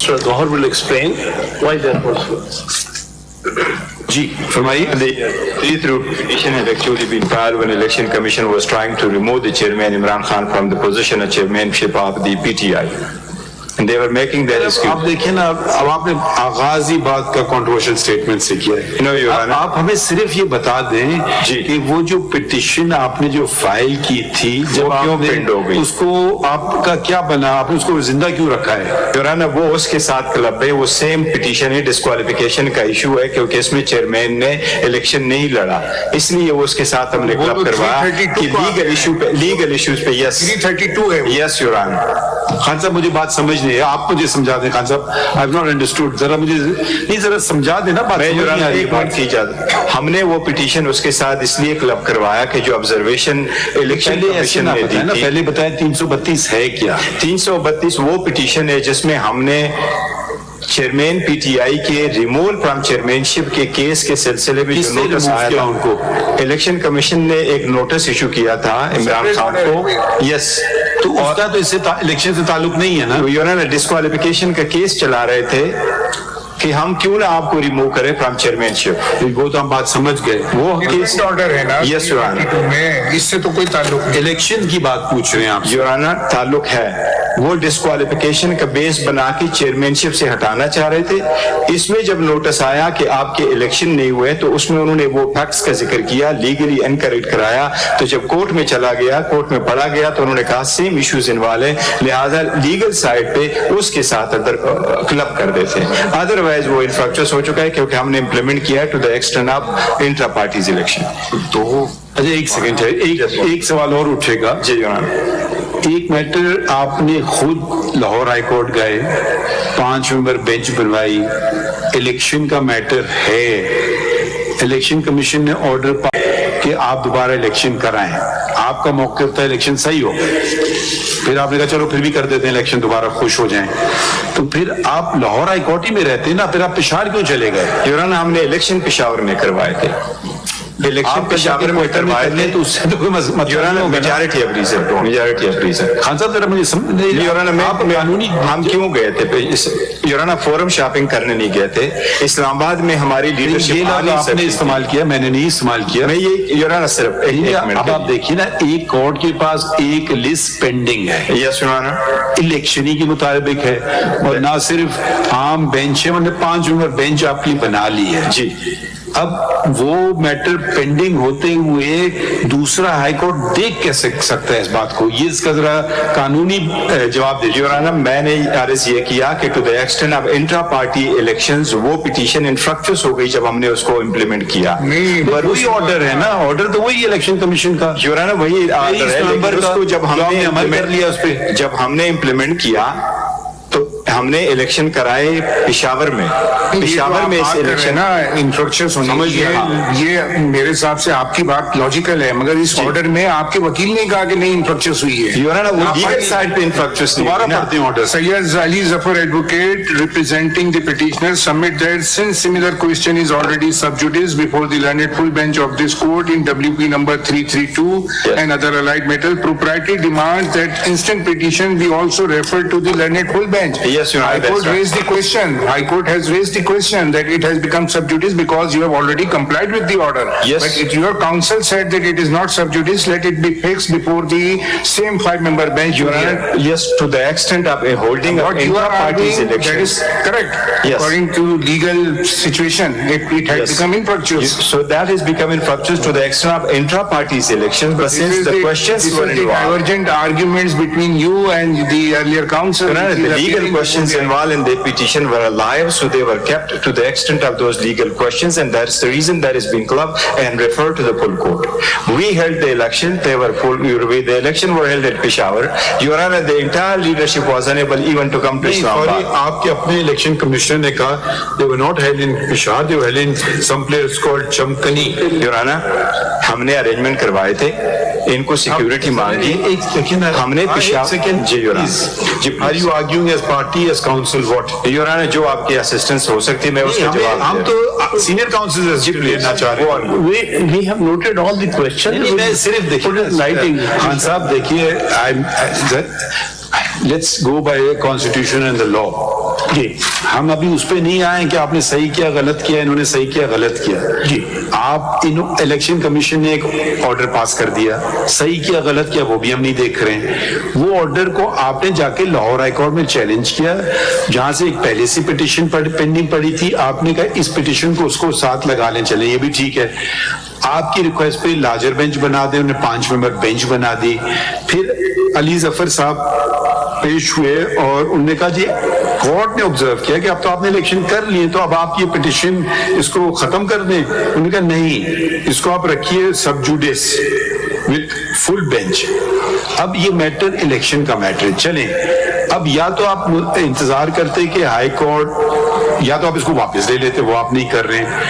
Mr. Gohar will explain why that was. جی فرمائیے. The petition had actually been filed when Election Commission was trying to remove the chairman Imran Khan from the position of chairmanship of the PTI. And they were making their excuse. آپ دیکھیں نا, اب آپ نے آغاز ہی بات کا controversial statement سے کیا ہے. آپ ہمیں صرف یہ بتا دیں کہ وہ جو پٹیشن آپ نے جو فائل کی تھی جب آپ نے اس کو آپ کا کیا بنا, آپ نے اس کو زندہ کیوں رکھا ہے؟ یورانا وہ اس کے ساتھ کلب ہے, وہ سیم پٹیشن ہے, ڈسکوالیفیکیشن کا ایشو ہے کیونکہ اس میں چیئرمین نے الیکشن نہیں لڑا, اس لیے وہ اس کے ساتھ ہم نے کلب کروایا کہ لیگل ایشوز پہ. یس 332 ہے. یس یورانا. خان صاحب مجھے بات سمجھ نہیں ہے, آپ مجھے سمجھا دیں. خان صاحب I have not understood, ذرا مجھے نہیں, ذرا سمجھا دیں نا بات. ہم نے وہ پٹیشن اس کے ساتھ اس لیے کلب کروایا کہ جو آبزرویشن الیکشن کمیشن نے دی تھی. پہلے بتائیں 332 ہے کیا؟ 332 وہ پٹیشن ہے جس میں ہم نے چیئرمین پی ٹی آئی کے ریموول فرام چیئرمین شپ کے کیس کے سلسلے میں جو نوٹس آیا تھا ان کو, الیکشن کمیشن نے ایک نوٹس ایشو کیا تھا عمران خان کو. یس, تو اس کا تو اس سے الیکشن سے تعلق نہیں ہے نا. انہوں نے ڈسکوالیفیکیشن کا کیس چلا رہے تھے کہ ہم کیوں نہ آپ کو ریموو کریں فرام چیئرمین شپ. وہ تو ہم بات سمجھ گئے, وہ کیس آرڈر ہے نا. یس یورانا, اس سے تو کوئی تعلق نہیں. الیکشن کی بات پوچھ رہے ہیں آپ یورانا. تعلق ہے, وہ ڈسکوالیفیکیشن کا بیس بنا کے چیئرمین شپ سے ہٹانا چاہ رہے تھے. اس میں جب نوٹس آیا کہ آپ کے الیکشن نہیں ہوئے تو اس میں انہوں نے وہ فیکٹس کا ذکر کیا, لیگلی انکریکٹ کرایا. تو جب کورٹ میں چلا گیا, کورٹ میں پڑھا گیا تو انہوں نے کہا سیم ایشوز انوالو ہیں, لہٰذا لیگل سائڈ پہ اس کے ساتھ کلب کر دیتے ہیں. ادروائز وہ انفریکچس ہو چکا ہے کیونکہ ہم نے امپلیمنٹ کیا ہے to the extent of intra parties election. تو اچھا ایک سیکنڈ ہے, ایک سوال اور اٹھے گا. جی یورانا. ایک میٹر آپ نے خود لاہور ہائی کورٹ گئے, 5 ممبر بینچ بنوائی, الیکشن کا میٹر ہے, الیکشن کمیشن نے آرڈر پایا کہ آپ دوبارہ الیکشن کرائیں, آپ کا موقف تھا الیکشن صحیح ہو, پھر آپ نے کہا چلو پھر بھی کر دیتے ہیں الیکشن دوبارہ, خوش ہو جائیں. تو پھر آپ لاہور ہائی کورٹ ہی میں رہتے نا, پھر آپ پشاور کیوں چلے گئے؟ یورانا ہم نے الیکشن پشاور میں کروائے تھے. الیکشن پشاور میں کروائے تھے تو اس سے تو کوئی مطلب میجارٹی آف ریزن. خان صاحب ذرا مجھے سمجھ نہیں, ہم کیوں گئے تھے یورانا؟ فورم شاپنگ کرنے نہیں گئے تھے. اسلام آباد میں ہماری لیڈرشپ آپ نے استعمال کیا, میں نے نہیں استعمال کیا. میں یہ یورانا صرف اب آپ دیکھیے نا, ایک کورٹ کے پاس ایک لسٹ پینڈنگ ہے. یس یورانا. الیکشن ہی کے مطابق ہے, اور نہ صرف عام بینچ ہے, انہوں نے 5 ممبر بینچ آپ کی بنا لی ہے. جی, اب وہ میٹر پینڈنگ ہوتے ہوئے دوسرا ہائی کورٹ دیکھ کیسے سکتا ہے اس بات کو؟ یہ اس کا ذرا قانونی جواب دے. یورانا میں نے عرض یہ کیا کہ to the extent of intra party elections وہ پٹیشن انفریکچس ہو گئی جب ہم نے اس کو امپلیمنٹ کیا. وہی آرڈر ہے نا, آرڈر تو وہی الیکشن کمیشن کا. یورانا وہی آرڈر ہے, لیکن اس کو جب ہم نے عمل کر لیا, اس پہ جب ہم نے امپلیمنٹ کیا تو ہم نے الیکشن کرائے پشاور میں. پشاور میں اس الیکشن انفریکشس ہونے, یہ میرے حساب سے آپ کی بات لاجیکل ہے, مگر اس آرڈر میں آپ کے وکیل نے کہا کہ نہیں انفریکشس ہوئی ہے. یورانا وہ لیگل سائڈ پہ انفریکشس دوبارہ پڑھتے ہیں order. Syed Ali Zafar advocate representing the petitioner submit that since similar question is already sub judice before the learned full bench of this court in WP number 332 and other allied matters, propriety demands that instant petition be also referred to the learned full bench. Yes, Your Honor. High Court raised the question. High Court has raised the question that it has become sub judice because you have already complied with the order. Yes. But if your counsel said that it is not sub judice, let it be fixed before the same 5-member bench. Your Honor, yes, to the extent of a holding of intra-parties elections. That is correct. Yes. According to legal situation, it has become infructuous. So that has become infructuous to the extent of intra-parties elections. But since the questions were involved, the divergent arguments between you and the earlier counsel. Your Honor, the legal questions involved in the petition were alive, so they were kept to the extent of those legal questions, and that's the reason that is being clubbed and referred to the full court. We held the election; they were full. The election were held at Peshawar. Your Honor, the entire leadership was unable even to come to Islamabad. آپ کے اپنے election commissioner نے کہا they were not held in Peshawar, they were held in some place called Chamkani. Your Honor, ہم نے arrangement کروائے تھے, ان کو سیکیورٹی مانگی, ہم نے پشاور. جی your honour. Are you arguing as party, as counsel, what? Your honour, جو آپ کی اسسٹنس ہو سکتی میں اس کا جواب. ہم تو سینئر کاؤنسل لینا چاہ رہے ہیں. We have noted all the questions. میں صرف دیکھیے خان صاحب, دیکھیے let's go by constitution and the law. جی ہم ابھی اس پہ نہیں آئے کہ آپ نے صحیح کیا غلط کیا, انہوں نے صحیح کیا غلط کیا. جی آپ الیکشن کمیشن نے ایک آرڈر پاس کر دیا, صحیح کیا غلط کیا وہ بھی ہم نہیں دیکھ رہے ہیں. وہ آرڈر کو آپ نے جا کے لاہور ہائی کورٹ میں چیلنج کیا, جہاں سے ایک پہلے سے پٹیشن پینڈنگ پڑی تھی, آپ نے کہا اس پٹیشن کو اس کو ساتھ لگا لیں, چلیں یہ بھی ٹھیک ہے. آپ کی ریکویسٹ پہ لارجر بینچ بنا دیں, انہوں نے 5 ممبر بینچ بنا دی. پھر علی ظفر صاحب پیش ہوئے اور انہوں نے کہا جی کورٹ نے آبزرو کیا کہ اب تو آپ نے الیکشن کر لیے, تو اب آپ کی پٹیشن اس کو ختم کر دیں. انہوں نے کہا نہیں, اس کو آپ رکھیے سب جوڈیس وتھ فل بینچ. اب یہ میٹر الیکشن کا میٹر ہے. چلیں اب یا تو آپ انتظار کرتے کہ ہائی کورٹ, یا تو آپ اس کو واپس لے لیتے, وہ آپ نہیں کر رہے ہیں.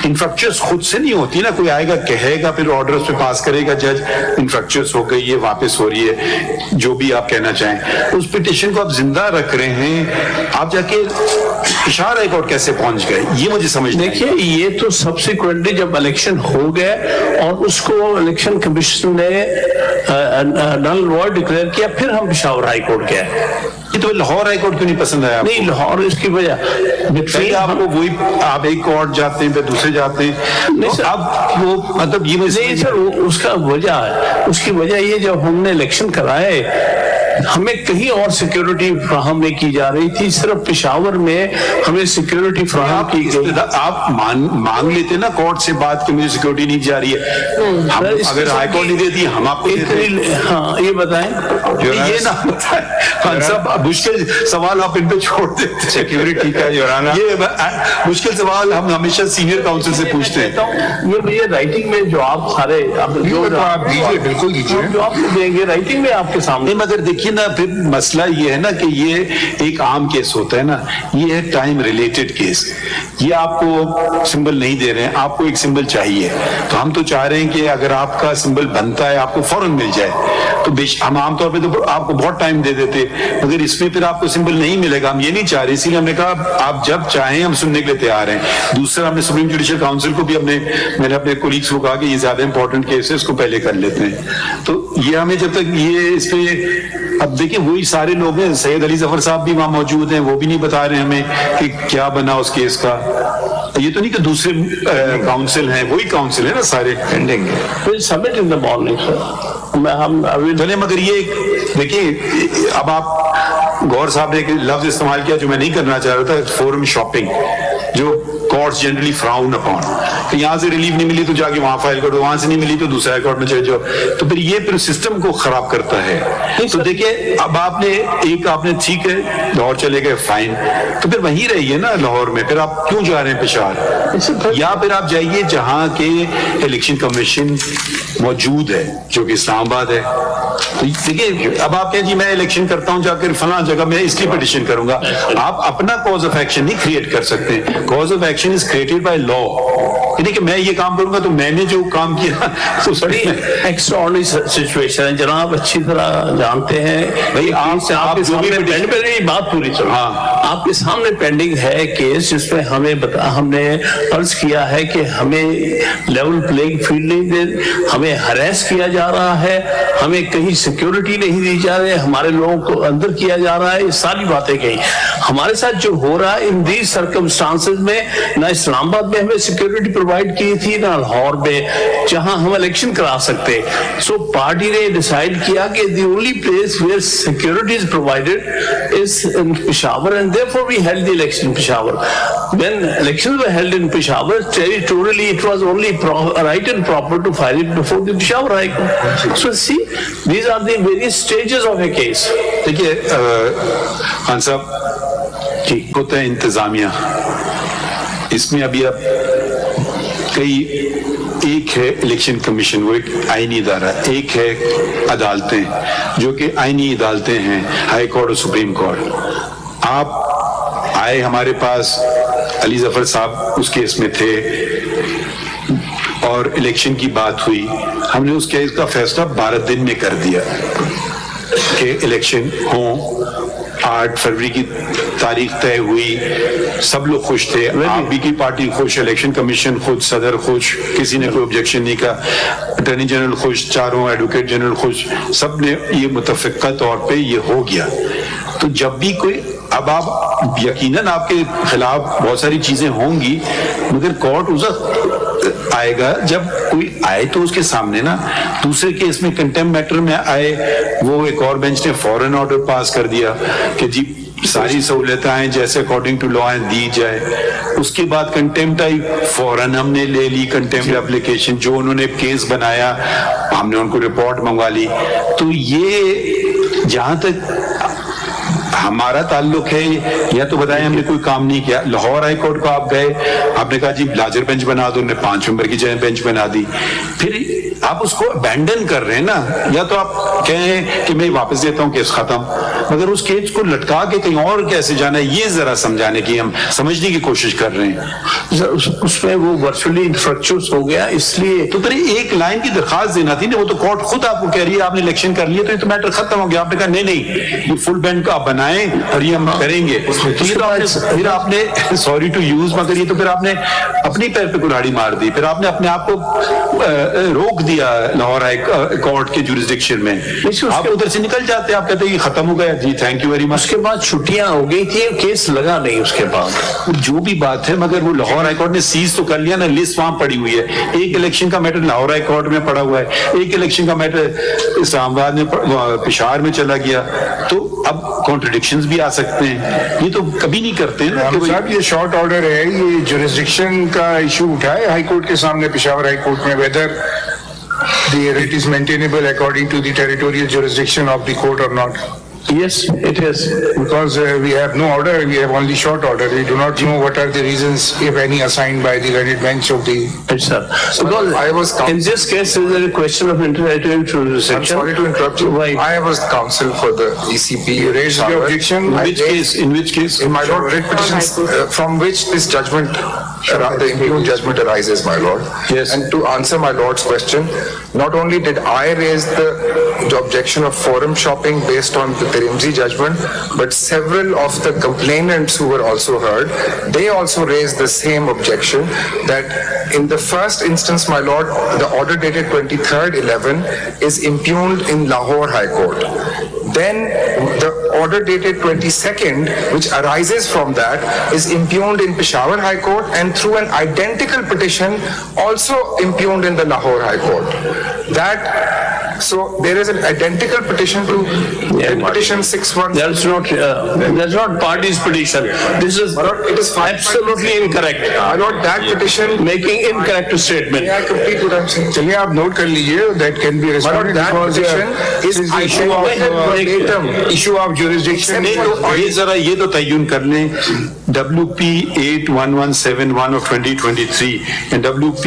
انفرکچرس خود سے نہیں ہوتی نا, کوئی آئے گا کہے گا پھر آرڈر اس پہ پاس کرے گا جج, انفرکچرس ہو گئی ہے واپس ہو رہی ہے, جو بھی آپ کہنا چاہیں. اس پٹیشن کو آپ زندہ رکھ رہے ہیں, آپ جا کے پشاور ہائی کورٹ کیسے پہنچ گئے یہ مجھے سمجھ نہیں. دیکھیے یہ تو سبسیکوینٹلی جب الیکشن ہو گئے اور اس کو الیکشن کمیشن نے نل وائڈ ڈکلیئر کیا, پھر ہم پشاور ہائی کورٹ گئے. یہ تو لاہور ہائی کورٹ کیوں نہیں پسند آیا؟ نہیں لاہور اس کی وجہ آپ کو وہی, آپ ایک کورٹ جاتے ہیں پھر دوسرے جاتے ہیں. اب وہ مطلب یہ نہیں سر, اس کا وجہ ہے, اس کی وجہ یہ جب ہم نے الیکشن کرائے ہمیں کہیں اور سیکیورٹی فراہم نہیں کی جا رہی تھی, صرف پشاور میں ہمیں سیکیورٹی فراہم کی گئی. آپ مانگ لیتے نا کورٹ سے بات کہ مجھے سیکیورٹی نہیں جا رہی ہے, اگر ہائی کورٹ نہیں دیتی ہم آپ کو دیتے. ہاں یہ بتائیں, یہ نہ بتائیں سب مشکل سوال آپ ان پہ چھوڑ دیتے. سیکیورٹی کا یورانہ, یہ مشکل سوال ہم ہمیشہ سینئر کاؤنسل سے پوچھتے ہیں. یہ مجھے رائٹنگ میں جو آپ سارے آپ دیجیے, بالکل دیجیے, جو آپ دیں گے رائٹنگ میں آپ کے سامنے. مگر دیکھیے نا پھر مسئلہ یہ ہے نا کہ یہ ایک عام کیس ہوتا ہے نا, یہ ہے ٹائم ریلیٹڈ کیس. یہ آپ کو سمبل نہیں دے رہے ہیں, آپ کو ایک سمبل چاہیے, تو ہم تو چاہ رہے ہیں کہ اگر آپ کا سمبل بنتا ہے آپ کو فوراً مل جائے. تو ہم عام طور پہ تو آپ کو بہت ٹائم دے دیتے, مگر اس میں پھر آپ کو سمبل نہیں ملے گا, ہم یہ نہیں چاہ رہے. اسی لیے ہم نے کہا آپ جب چاہیں ہم سننے کے لیے تیار ہیں. دوسرا ہم نے سپریم جوڈیشل کاؤنسل کو بھی میں نے اپنے کولیگس کو کہا کہ یہ زیادہ امپورٹنٹ کیس ہے, اس کو پہلے کر لیتے ہیں. تو یہ ہمیں جب تک یہ اس پہ, اب دیکھیں وہی سارے لوگ ہیں, سید علی ظفر صاحب بھی وہاں موجود ہیں, وہ بھی نہیں بتا رہے ہمیں کہ کیا بنا اس کیس کا. یہ تو نہیں کہ دوسرے کاؤنسل ہیں, وہی کاؤنسل ہے نا سارے pending. Submit in the morning sir. چلے مگر یہ دیکھیے, اب آپ گور صاحب نے ایک لفظ استعمال کیا جو میں نہیں کرنا چاہ رہا تھا, فورم شاپنگ, جو کورٹس جنرلی فراؤن اپون, کہ یہاں سے ریلیف نہیں ملی تو جا کے وہاں فائل کرو, وہاں سے نہیں ملی تو دوسرے کورٹ میں چلے جاؤ. تو پھر یہ پھر سسٹم کو خراب کرتا ہے. تو دیکھیں اب آپ نے ٹھیک ہے لاہور چلے گئے, فائن, تو پھر وہیں رہیے نا لاہور میں, پھر آپ کیوں جا رہے ہیں پشاور؟ یا پھر آپ جائیے جہاں کے الیکشن کمیشن موجود ہے, جو کہ اسلام آباد ہے. دیکھیے اب آپ کہیں جی میں الیکشن کرتا ہوں جا کر فلاں جگہ میں اس کی پٹیشن کروں گا, آپ اپنا کاز آف ایکشن نہیں کریٹ کر سکتے. Cause of action is created by law. یعنی کہ میں یہ کام کروں گا تو میں نے جو کام کیا تو بڑی ایکسٹراڈنری سچویشن ہے جناب, اچھی طرح جانتے ہیں. بھائی آپ کے سامنے بات پوری چلو, آپ کے سامنے پینڈنگ ہے کیس جس میں ہم نے عرض کیا ہے کہ ہمیں لیول پلینگ فیلڈ نہیں دے, ہمیں ہریس کیا جا رہا ہے, ہمیں کہیں سیکیورٹی نہیں دی جا رہی, ہمارے لوگوں کو اندر کیا جا رہا ہے. یہ ساری باتیں کہیں ہمارے ساتھ جو ہو رہا ہے ان دیز سرکمسٹانسز میں, نہ اسلام آباد میں ہمیں سیکیورٹی پرووائڈ کی تھی, نہ لاہور میں جہاں ہم الیکشن کرا سکتے. سو پارٹی نے ڈیسائیڈ کیا کہ the only place where security is provided is in Peshawar, and therefore we held the election in Peshawar. When elections were held in Peshawar, territorially it was only right and proper to file it before the Peshawar High Court. So see, these are the various stages of a case. دیکھیے خان صاحب, جی ہوتا ہے انتظامیہ, اس میں ابھی اب کئی, ایک ہے الیکشن کمیشن, وہ ایک آئینی ادارہ, ایک ہے عدالتیں جو کہ آئینی عدالتیں ہیں, ہائی کورٹ اور سپریم کورٹ. آپ آئے ہمارے پاس, علی ظفر صاحب اس کیس میں تھے اور الیکشن کی بات ہوئی, ہم نے اس کیس کا فیصلہ 12 دن میں کر دیا کہ الیکشن ہوں, 8 فروری کی تاریخ طے ہوئی, سب لوگ خوش تھے, آپ بھی کی پارٹی خوش, الیکشن کمیشن خود, صدر خوش, کسی نے کوئی آبجیکشن نہیں کہا, اٹارنی جنرل خوش, چاروں ایڈوکیٹ جنرل خوش, سب نے یہ متفقہ طور پہ یہ ہو گیا. تو جب بھی کوئی, اب آپ یقیناً آپ کے خلاف بہت ساری چیزیں ہوں گی, مگر کورٹ اس وقت آئے گا جب کوئی آئے تو اس کے سامنے نا. دوسرے کیس میں کنٹمپٹ میٹر میں آئے, وہ ایک اور بینچ نے فوراً آرڈر پاس کر دیا کہ جی ساری سہولتیں جیسے اکارڈنگ ٹو لا دی جائے. اس کے بعد کنٹمپٹ آئی, فوراً ہم نے لے لی کنٹمپٹ اپلیکیشن, جو انہوں نے کیس بنایا ہم نے ان کو رپورٹ منگوا لی. تو یہ جہاں تک ہمارا تعلق ہے, یا تو بتائیں ہم نے کوئی کام نہیں کیا. لاہور ہائی کورٹ کو آپ گئے, آپ نے کہا جی لارجر بینچ بنا دو, انہوں نے 5 ممبر کی جگہ بینچ بنا دی. پھر آپ اس کو ابینڈن کر رہے ہیں نا, یا تو آپ کہیں کہ میں واپس دیتا ہوں کیس ختم, مگر اس کیس کو لٹکا کے کہیں اور کیسے جانا ہے, یہ ذرا سمجھانے کی, ہم سمجھنے کی کوشش کر رہے ہیں. اس میں وہ ورچولی انفریکچرس ہو گیا, اس لیے تو پھر ایک لائن کی درخواست دینا تھی نا, وہ تو کورٹ خود آپ کو کہہ رہی ہے آپ نے الیکشن کر لیا تو یہ تو میٹر ختم ہو گیا. آپ نے کہا نہیں یہ فل بینچ کو آپ بنائیں اور یہ ہم کریں گے. پھر آپ نے سوری ٹو یوز, مگر یہ تو پھر آپ نے اپنی پیر پہ کلاڑی مار دی, پھر آپ نے اپنے آپ کو روک دیا لاہور ہائی کورٹ کے جورسڈکشن میں. آپ ادھر سے نکل جاتے, آپ کہتے ہیں یہ ختم ہو گیا جی تھینک یو ویری مچ. اس کے بعد چھٹیاں ہو گئی تھی, کیس لگا نہیں اس کے بعد. جو بھی بات ہے, مگر وہ لاہور ہائی کورٹ نے سیز تو کر لیا نا, لسٹ وہاں پڑی ہوئی ہے. ایک الیکشن کا میٹر لاہور ہائی کورٹ میں پڑا ہوا ہے, ایک الیکشن کا میٹر اسلام آباد میں پشاور میں چلا گیا. تو اب کانٹرڈکشنز بھی آ سکتے ہیں, یہ تو کبھی نہیں کرتے نا. صاحب یہ شارٹ آرڈر ہے, یہ جورسڈکشن کا ایشو اٹھائے ہائی کورٹ کے سامنے, پشاور ہائی کورٹ میں, whether the writ is maintainable according to the territorial jurisdiction of the court or not. Yes, it is. Because we have no order, we have only short order. We do not know what are the reasons, if any, assigned by the learned bench of the... Yes, sir. Because in this case, there is a question of interrelated jurisdiction. I'm sorry to interrupt you. Right. I was counsel for the ECP. You raised the objection. In which case? In my lord, writ petitions from which this judgment, the impugned judgment arises, my lord. Yes. And to answer my lord's question, not only did I raise the objection of forum shopping based on the Tirimji judgment, but several of the complainants who were also heard, they also raised the same objection that in the first instance, my lord, the order dated 23rd 11 is impugned in Lahore High Court. Then the order dated 22nd, which arises from that, is impugned in Peshawar High Court, and through an identical petition also impugned in the Lahore High Court. So there is an identical petition to petition 6-1. That's not party's petition. This is absolutely incorrect. My lord, that petition Making incorrect statement. May I complete what I'm saying? چلیے آپ note کر لیجیے, that can be responded that because petition is issue of jurisdiction. نہیں تو یہ ذرا یہ تو تعین کر لیں, WP 81171 of 2023 and WP